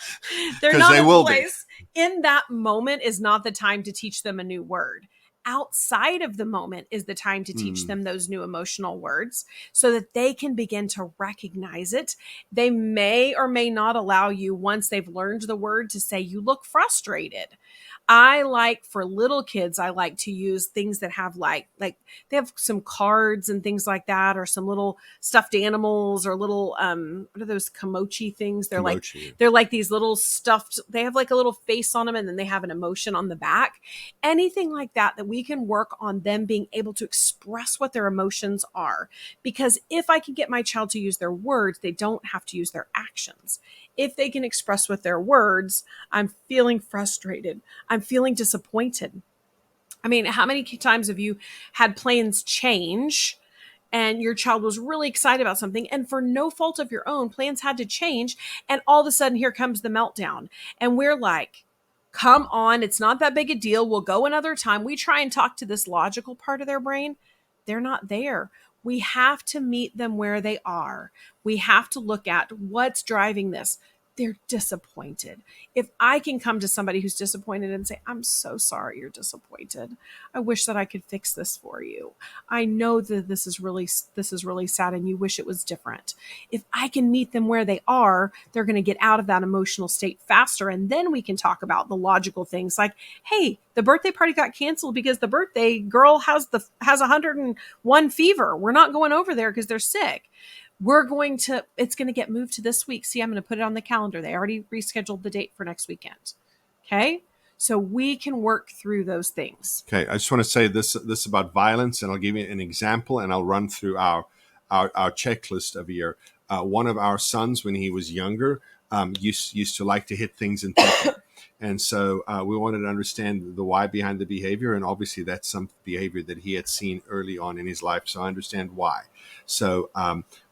They're not in place. In that moment is not the time to teach them a new word. Outside of the moment is the time to teach them those new emotional words so that they can begin to recognize it. They may or may not allow you, once they've learned the word, to say, you look frustrated. I like, for little kids, I like to use things that have like they have some cards and things like that, or some little stuffed animals, or little what are those kamochi things? Kimochi. They're like these little stuffed, they have like a little face on them, and then they have an emotion on the back. Anything like that we can work on them being able to express what their emotions are. Because if I can get my child to use their words, they don't have to use their actions. If they can express with their words, I'm feeling frustrated, I'm feeling disappointed. I mean, how many times have you had plans change and your child was really excited about something, and for no fault of your own, plans had to change, and all of a sudden here comes the meltdown, and we're like, come on, it's not that big a deal, we'll go another time. We try and talk to this logical part of their brain. They're not there. We have to meet them where they are. We have to look at what's driving this. They're disappointed. If I can come to somebody who's disappointed and say, I'm so sorry you're disappointed, I wish that I could fix this for you, I know that this is really sad and you wish it was different. If I can meet them where they are, they're going to get out of that emotional state faster. And then we can talk about the logical things like, hey, the birthday party got canceled because the birthday girl has 101 fever. We're not going over there because they're sick. It's going to get moved to this week. See, I'm going to put it on the calendar. They already rescheduled the date for next weekend. Okay. So we can work through those things. Okay. I just want to say this about violence, and I'll give you an example, and I'll run through our checklist of here. One of our sons, when he was younger, used to like to hit things in people. And so we wanted to understand the why behind the behavior. And obviously that's some behavior that he had seen early on in his life. So I understand why. So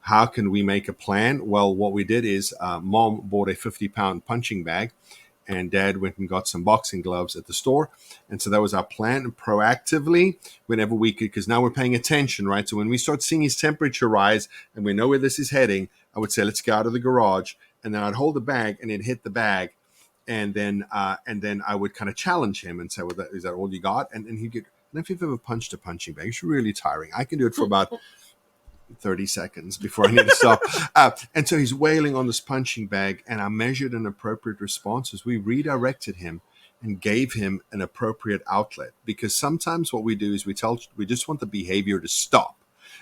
how can we make a plan? Well, what we did is mom bought a 50-pound punching bag, and dad went and got some boxing gloves at the store. And so that was our plan. And proactively, whenever we could, because now we're paying attention, right? So when we start seeing his temperature rise and we know where this is heading, I would say, let's go out of the garage. And then I'd hold the bag and it'd hit the bag. And then I would kind of challenge him and say, well, is that all you got? And he'd get, and if you've ever punched a punching bag, it's really tiring. I can do it for about 30 seconds before I need to stop. And so he's wailing on this punching bag, and I measured an appropriate response as we redirected him and gave him an appropriate outlet. Because sometimes what we do is we just want the behavior to stop.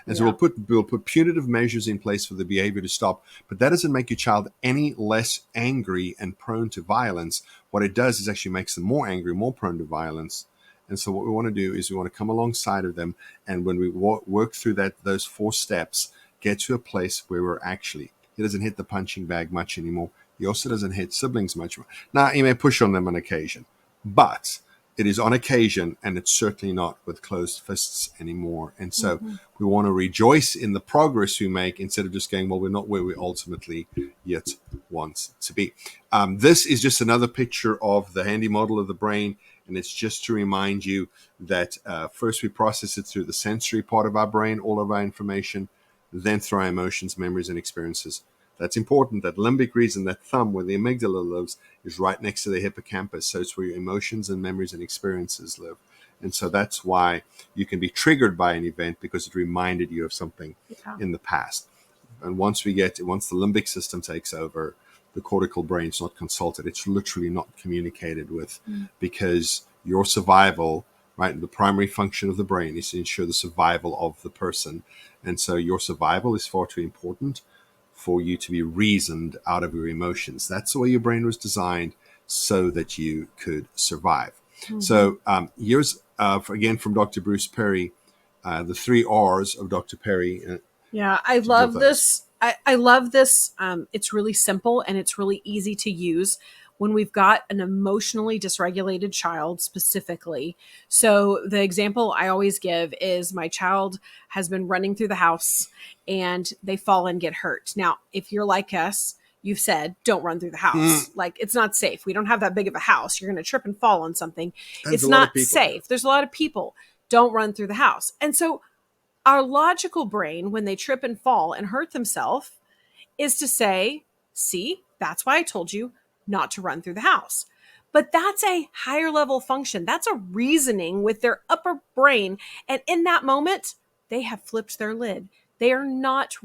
And so we'll put punitive measures in place for the behavior to stop, but that doesn't make your child any less angry and prone to violence. What it does is actually makes them more angry, more prone to violence. And so what we want to do is we want to come alongside of them, and when we work through those 4 steps, get to a place where we're actually, he doesn't hit the punching bag much anymore. He also doesn't hit siblings much more. Now, he may push on them on occasion, but it is on occasion, and it's certainly not with closed fists anymore. And so we want to rejoice in the progress we make instead of just going, well, we're not where we ultimately yet want to be. This is just another picture of the handy model of the brain. And it's just to remind you that first we process it through the sensory part of our brain, all of our information, then through our emotions, memories, and experiences. That's important. That limbic region, that thumb where the amygdala lives, is right next to the hippocampus. So it's where your emotions and memories and experiences live. And so that's why you can be triggered by an event, because it reminded you of something in the past. And once the limbic system takes over, the cortical brain is not consulted. It's literally not communicated with, because your survival, right, the primary function of the brain is to ensure the survival of the person. And so your survival is far too important for you to be reasoned out of your emotions. That's the way your brain was designed, so that you could survive. So here's, again, from Dr. Bruce Perry, the 3 R's of Dr. Perry. I love this. I love this. It's really simple and it's really easy to use when we've got an emotionally dysregulated child specifically. So the example I always give is my child has been running through the house and they fall and get hurt. Now, if you're like us, you've said, don't run through the house. Like, it's not safe. We don't have that big of a house. You're going to trip and fall on something. It's not safe. There's a lot of people. Don't run through the house. And so our logical brain, when they trip and fall and hurt themselves, is to say, see, that's why I told you not to run through the house. But that's a higher level function. That's a reasoning with their upper brain. And in that moment, they have flipped their lid. They're not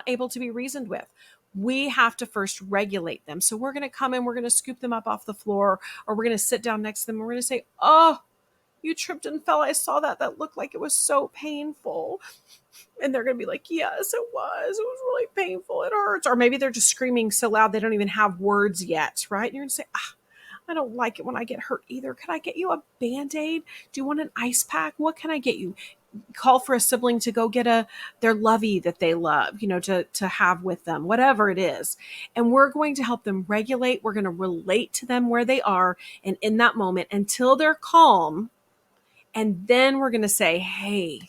able to be reasoned with. we have to first regulate them. So we're going to come in, we're going to scoop them up off the floor, or we're going to sit down next to them and we're going to say, oh, you tripped and fell. I saw that. That looked like it was so painful. And they're going to be like, yes, it was. It was really painful. It hurts. Or maybe they're just screaming so loud they don't even have words yet, right? And you're going to say, I don't like it when I get hurt either. Could I get you a Band-Aid? Do you want an ice pack? What can I get you? Call for a sibling to go get their lovey that they love, to have with them, whatever it is. And we're going to help them regulate. We're going to relate to them where they are and in that moment until they're calm. And then we're going to say, hey,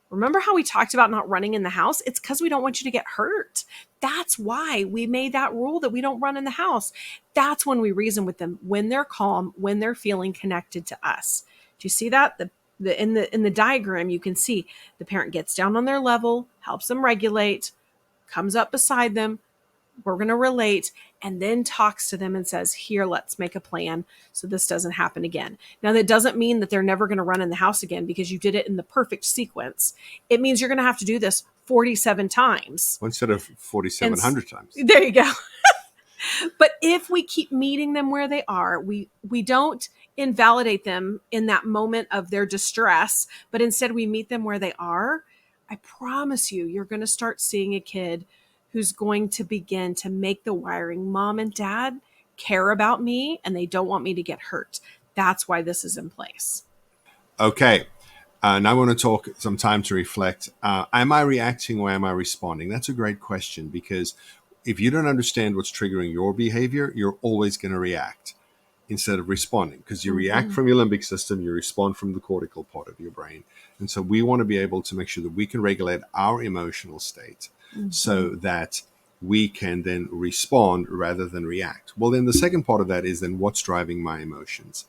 remember how we talked about not running in the house? It's because we don't want you to get hurt. That's why we made that rule that we don't run in the house. That's when we reason with them, when they're calm, when they're feeling connected to us. Do you see that? In the diagram, you can see the parent gets down on their level, helps them regulate, comes up beside them. We're going to relate, and then talks to them and says, here, let's make a plan so this doesn't happen again. Now, that doesn't mean that they're never going to run in the house again because you did it in the perfect sequence. It means you're going to have to do this 47 times. Instead of 4,700 times. There you go. But if we keep meeting them where they are, we don't invalidate them in that moment of their distress, but instead we meet them where they are, I promise you're going to start seeing a kid who's going to begin to make the wiring. Mom and dad care about me and they don't want me to get hurt. That's why this is in place. Okay. Now I want to talk some time to reflect. Am I reacting or am I responding? That's a great question, because if you don't understand what's triggering your behavior, you're always going to react instead of responding, because you react from your limbic system, you respond from the cortical part of your brain. And so we want to be able to make sure that we can regulate our emotional state so that we can then respond rather than react. Well, then the second part of that is then what's driving my emotions?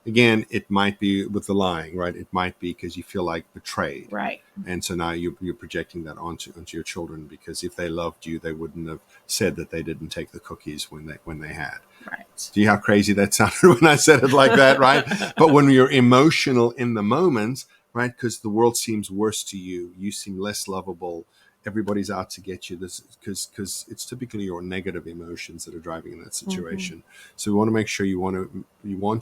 Again, it might be with the lying, right? It might be because you feel like betrayed. Right. And so now you're projecting that onto your children, because if they loved you, they wouldn't have said that they didn't take the cookies when they had. Right. See how crazy that sounded when I said it like that, right? But when you're emotional in the moment, right, because the world seems worse to you, you seem less lovable, everybody's out to get you, this because it's typically your negative emotions that are driving in that situation. So we want to make sure you want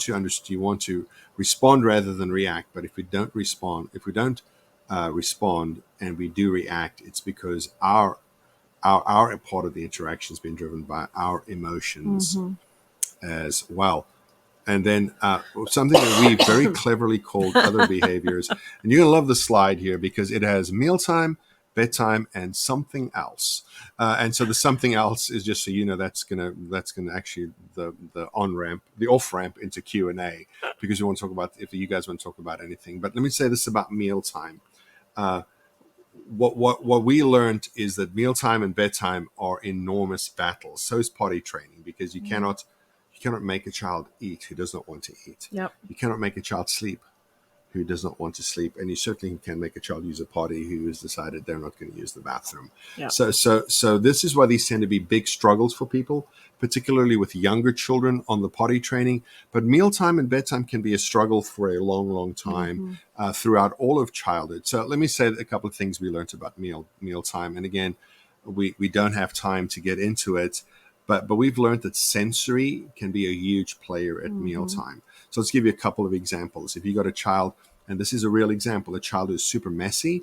to understand, you want to respond rather than react. But if we don't respond and we do react, it's because our part of the interaction has been driven by our emotions as well. And then something that we very cleverly called other behaviors, and you're gonna love the slide here because it has mealtime, bedtime, and something else. And so the something else is, just so you know, that's gonna actually the on-ramp, the off-ramp into Q&A, because we want to talk about, if you guys want to talk about anything. But let me say this about mealtime. What we learned is that mealtime and bedtime are enormous battles. So is potty training, because you cannot make a child eat who does not want to eat. Yep. You cannot make a child sleep who does not want to sleep, and you certainly can make a child use a potty who has decided they're not going to use the bathroom. Yep. So this is why these tend to be big struggles for people, particularly with younger children on the potty training. But mealtime and bedtime can be a struggle for a long, long time throughout all of childhood. So let me say a couple of things we learned about mealtime. And again, we don't have time to get into it, but we've learned that sensory can be a huge player at mealtime. So let's give you a couple of examples. If you got a child, and this is a real example, a child who's super messy,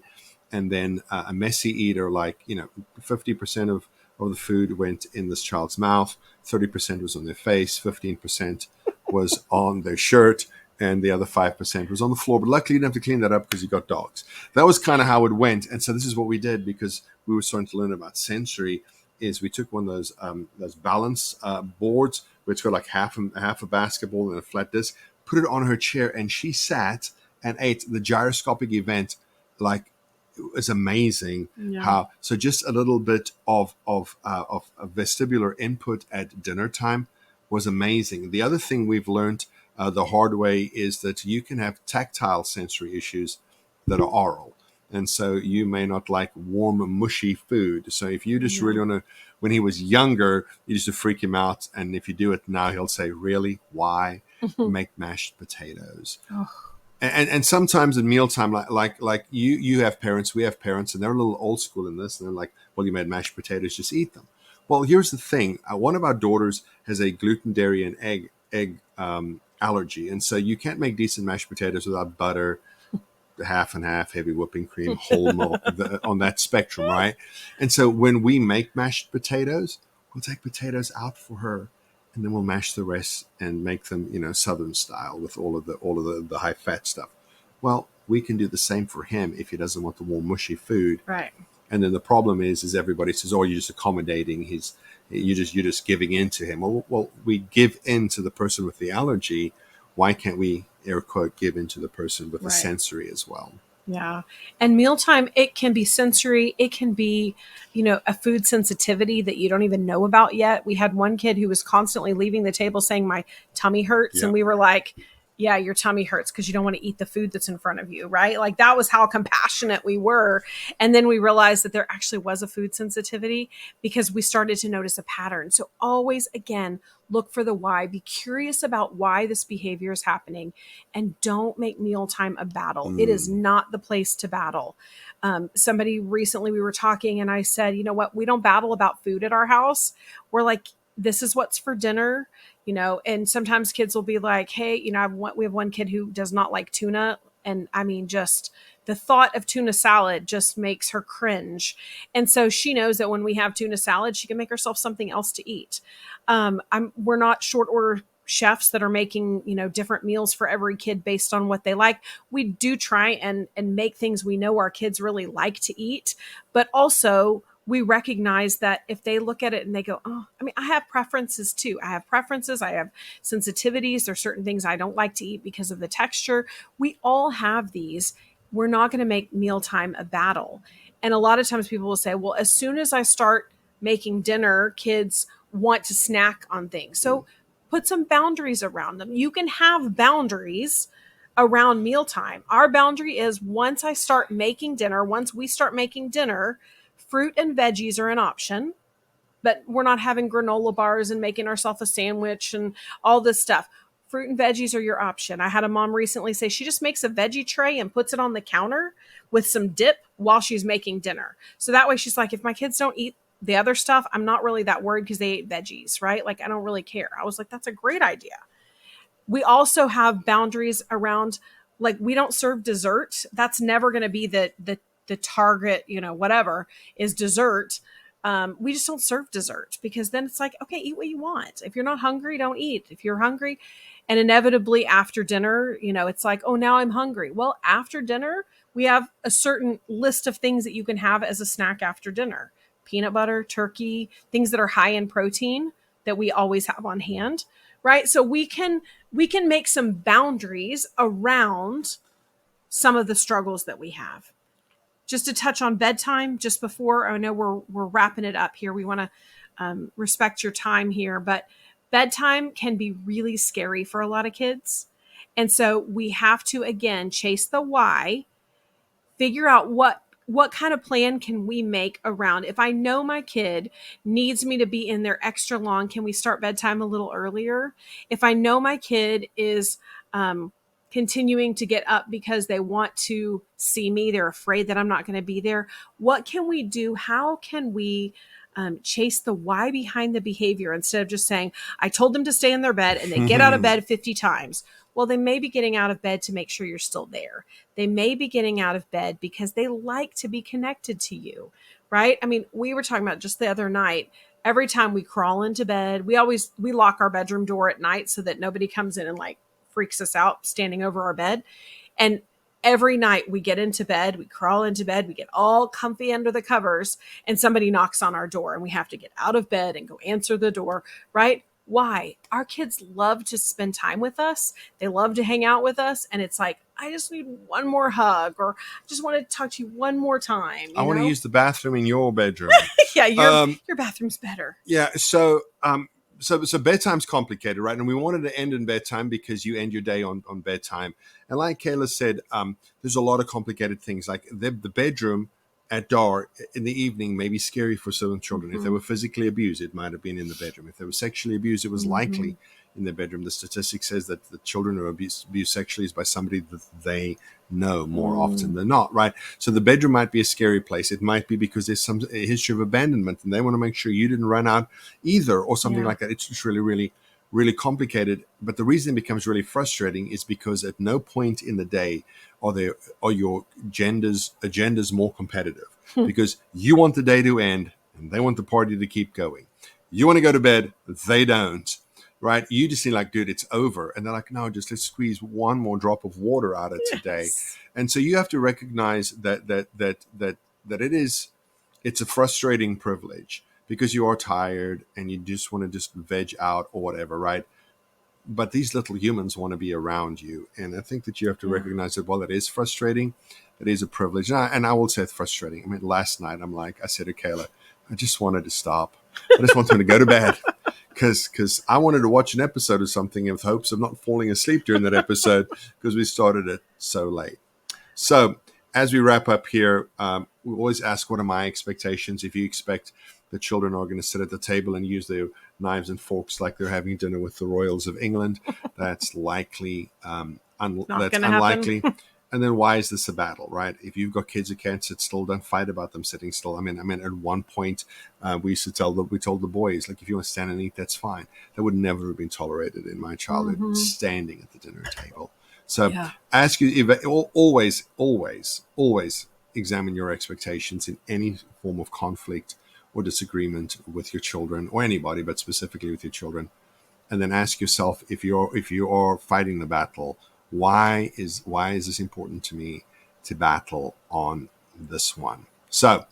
and then a messy eater, like, 50% of the food went in this child's mouth, 30% was on their face, 15% was on their shirt, and the other 5% was on the floor. But luckily, you didn't have to clean that up because you got dogs. That was kind of how it went. And so this is what we did, because we were starting to learn about sensory, is we took one of those balance boards, where it's got like half a basketball and a flat disc, put it on her chair, and she sat and ate. The gyroscopic event, like, it was amazing. How so just a little bit of vestibular input at dinner time was amazing. The other thing we've learned the hard way is that you can have tactile sensory issues that are oral. And so you may not like warm, mushy food. So if you just really want to, when he was younger, you used to freak him out. And if you do it now, he'll say, really? Why? Make mashed potatoes. And sometimes in mealtime, like you have parents, we have parents, and they're a little old school in this. And they're like, well, you made mashed potatoes, just eat them. Well, here's the thing. One of our daughters has a gluten, dairy, and egg allergy, and so you can't make decent mashed potatoes without butter, half and half, heavy whipping cream, whole milk, on that spectrum, right? And so when we make mashed potatoes, we'll take potatoes out for her, and then we'll mash the rest and make them, Southern style with all of the high fat stuff. Well, we can do the same for him if he doesn't want the more mushy food. Right. And then the problem is everybody says, "Oh, you're just accommodating his, you're just giving in to him." Well, we give in to the person with the allergy. Why can't we, air quote, give in to the person with the Right. sensory as well? Yeah. And mealtime, it can be sensory. It can be, a food sensitivity that you don't even know about yet. We had one kid who was constantly leaving the table saying, "My tummy hurts." Yeah. And we were like, "Yeah, your tummy hurts because you don't want to eat the food that's in front of you," right? Like that was how compassionate we were. And then we realized that there actually was a food sensitivity because we started to notice a pattern. So always, again, look for the why. Be curious about why this behavior is happening, and don't make mealtime a battle. It is not the place to battle. Somebody recently, we were talking and I said, "You know what? We don't battle about food at our house. We're like, this is what's for dinner." And sometimes kids will be like, "Hey, we have one kid who does not like tuna." And I mean, just the thought of tuna salad just makes her cringe. And so she knows that when we have tuna salad, she can make herself something else to eat. We're not short order chefs that are making, different meals for every kid based on what they like. We do try and make things we know our kids really like to eat, but also we recognize that if they look at it and they go, "Oh, I mean, I have preferences too. I have preferences. I have sensitivities. There's certain things I don't like to eat because of the texture." We all have these. We're not going to make mealtime a battle. And a lot of times people will say, "Well, as soon as I start making dinner, kids want to snack on things." So put some boundaries around them. You can have boundaries around mealtime. Our boundary is once we start making dinner, fruit and veggies are an option, but we're not having granola bars and making ourselves a sandwich and all this stuff. Fruit and veggies are your option. I had a mom recently say she just makes a veggie tray and puts it on the counter with some dip while she's making dinner. So that way she's like, if my kids don't eat the other stuff, I'm not really that worried because they ate veggies, right? Like, I don't really care. I was like, that's a great idea. We also have boundaries around, like, we don't serve dessert. That's never going to be the target, whatever is dessert. We just don't serve dessert because then it's like, okay, eat what you want. If you're not hungry, don't eat. If you're hungry, and inevitably after dinner, it's like, "Oh, now I'm hungry." Well, after dinner, we have a certain list of things that you can have as a snack after dinner: peanut butter, turkey, things that are high in protein that we always have on hand, right? So we can make some boundaries around some of the struggles that we have. Just to touch on bedtime, just before, I know we're wrapping it up here. We want to respect your time here, but bedtime can be really scary for a lot of kids. And so we have to, again, chase the why, figure out what kind of plan can we make around, if I know my kid needs me to be in there extra long, can we start bedtime a little earlier? If I know my kid is continuing to get up because they want to see me, they're afraid that I'm not going to be there, what can we do? How can we chase the why behind the behavior instead of just saying, "I told them to stay in their bed," and they get out of bed 50 times. Well, they may be getting out of bed to make sure you're still there. They may be getting out of bed because they like to be connected to you, right? I mean, we were talking about just the other night, every time we crawl into bed, we lock our bedroom door at night so that nobody comes in and like freaks us out standing over our bed. And every night we get into bed, we crawl into bed, we get all comfy under the covers, and somebody knocks on our door and we have to get out of bed and go answer the door, right? Why? Our kids love to spend time with us. They love to hang out with us. And it's like, "I just need one more hug," or "I just want to talk to you one more time." I want to use the bathroom in your bedroom. Yeah, your bathroom's better. Yeah. So bedtime's complicated, right? And we wanted to end in bedtime because you end your day on bedtime. And like Kayla said, there's a lot of complicated things. Like the bedroom at dark in the evening may be scary for certain children. If they were physically abused, it might have been in the bedroom. If they were sexually abused, it was likely in their bedroom. The statistic says that the children who are abused sexually is by somebody that they know more often than not, right? So the bedroom might be a scary place. It might be because there's a history of abandonment, and they want to make sure you didn't run out either, or something like that. It's just really, really, really complicated. But the reason it becomes really frustrating is because at no point in the day are your agendas more competitive, because you want the day to end and they want the party to keep going. You want to go to bed, they don't. Right? You just seem like, dude, it's over. And they're like, no, just let's squeeze one more drop of water out of today. And so you have to recognize that it's a frustrating privilege, because you are tired and you just want to just veg out or whatever, right? But these little humans want to be around you. And I think that you have to recognize that while it is frustrating, it is a privilege. And I will say it's frustrating. I mean, last night, I said to Kayla, I just wanted to stop. I just wanted to go to bed. Because I wanted to watch an episode of something with hopes of not falling asleep during that episode, because we started it so late. So as we wrap up here, we always ask, what are my expectations? If you expect the children are going to sit at the table and use their knives and forks like they're having dinner with the royals of England, that's likely that's unlikely. And then why is this a battle, right? If you've got kids who can't sit still, don't fight about them sitting still. I mean, at one point, we told the boys, like, if you want to stand and eat, that's fine. That would never have been tolerated in my childhood, standing at the dinner table. So always examine your expectations in any form of conflict or disagreement with your children, or anybody, but specifically with your children. And then ask yourself, if you are fighting the battle, why is this important to me to battle on this one? So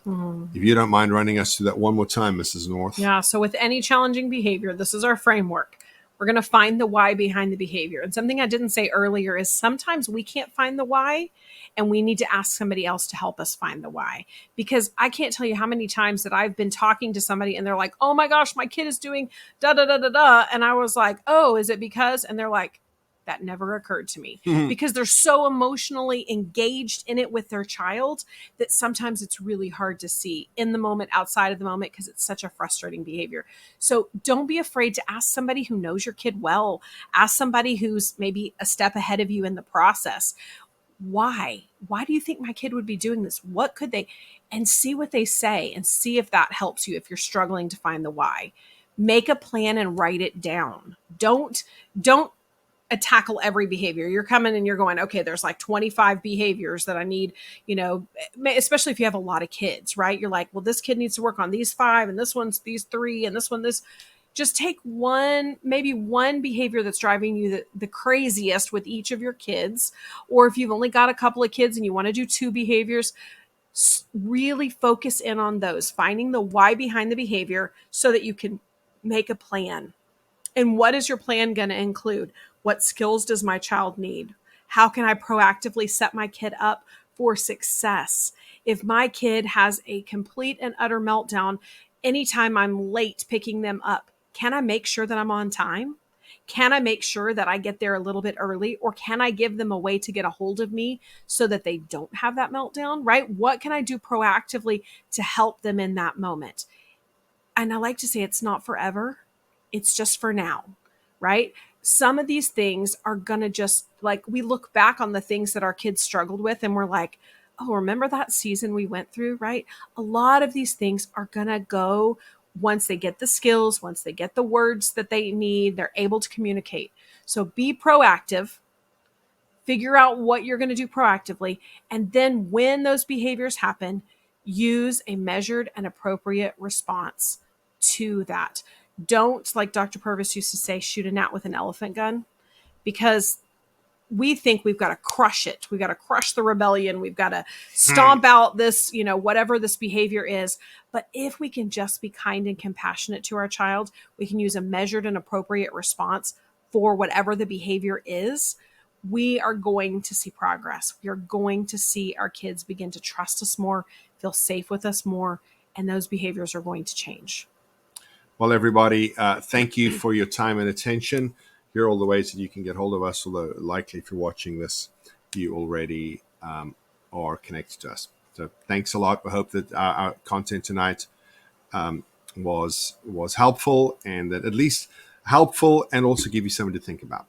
if you don't mind running us through that one more time, Mrs. North. Yeah. So with any challenging behavior, this is our framework. We're going to find the why behind the behavior. And something I didn't say earlier is sometimes we can't find the why, and we need to ask somebody else to help us find the why. Because I can't tell you how many times that I've been talking to somebody and they're like, oh my gosh, my kid is doing da da da da da. And I was like, oh, is it because? And they're like, that never occurred to me, because they're so emotionally engaged in it with their child that sometimes it's really hard to see in the moment, outside of the moment, because it's such a frustrating behavior. So don't be afraid to ask somebody who knows your kid well. Ask somebody who's maybe a step ahead of you in the process. Why do you think my kid would be doing this? What could they, and see what they say, and see if that helps you. If you're struggling to find the why, make a plan and write it down. Don't tackle every behavior. You're coming and you're going, okay, there's like 25 behaviors that I need, especially if you have a lot of kids, right? You're like, well, this kid needs to work on these 5, and this one's these 3, and this one, this. Just take maybe one behavior that's driving you the craziest with each of your kids. Or if you've only got a couple of kids and you want to do 2 behaviors, really focus in on those, finding the why behind the behavior so that you can make a plan. And what is your plan going to include? What skills does my child need? How can I proactively set my kid up for success? If my kid has a complete and utter meltdown anytime I'm late picking them up, can I make sure that I'm on time? Can I make sure that I get there a little bit early? Or can I give them a way to get a hold of me so that they don't have that meltdown, right? What can I do proactively to help them in that moment? And I like to say it's not forever. It's just for now, right? Some of these things are going to just, like, we look back on the things that our kids struggled with and we're like, oh, remember that season we went through, right? A lot of these things are going to go once they get the skills, once they get the words that they need, they're able to communicate. So be proactive, figure out what you're going to do proactively. And then when those behaviors happen, use a measured and appropriate response to that. Don't, like Dr. Purvis used to say, shoot a gnat with an elephant gun, because we think we've got to crush it. We've got to crush the rebellion. We've got to stomp out this, whatever this behavior is. But if we can just be kind and compassionate to our child, we can use a measured and appropriate response for whatever the behavior is. We are going to see progress. We are going to see our kids begin to trust us more, feel safe with us more, and those behaviors are going to change. Well, everybody, thank you for your time and attention. Here are all the ways that you can get hold of us, although likely if you're watching this, you already are connected to us. So thanks a lot. We hope that our content tonight was helpful, and that at least helpful and also give you something to think about.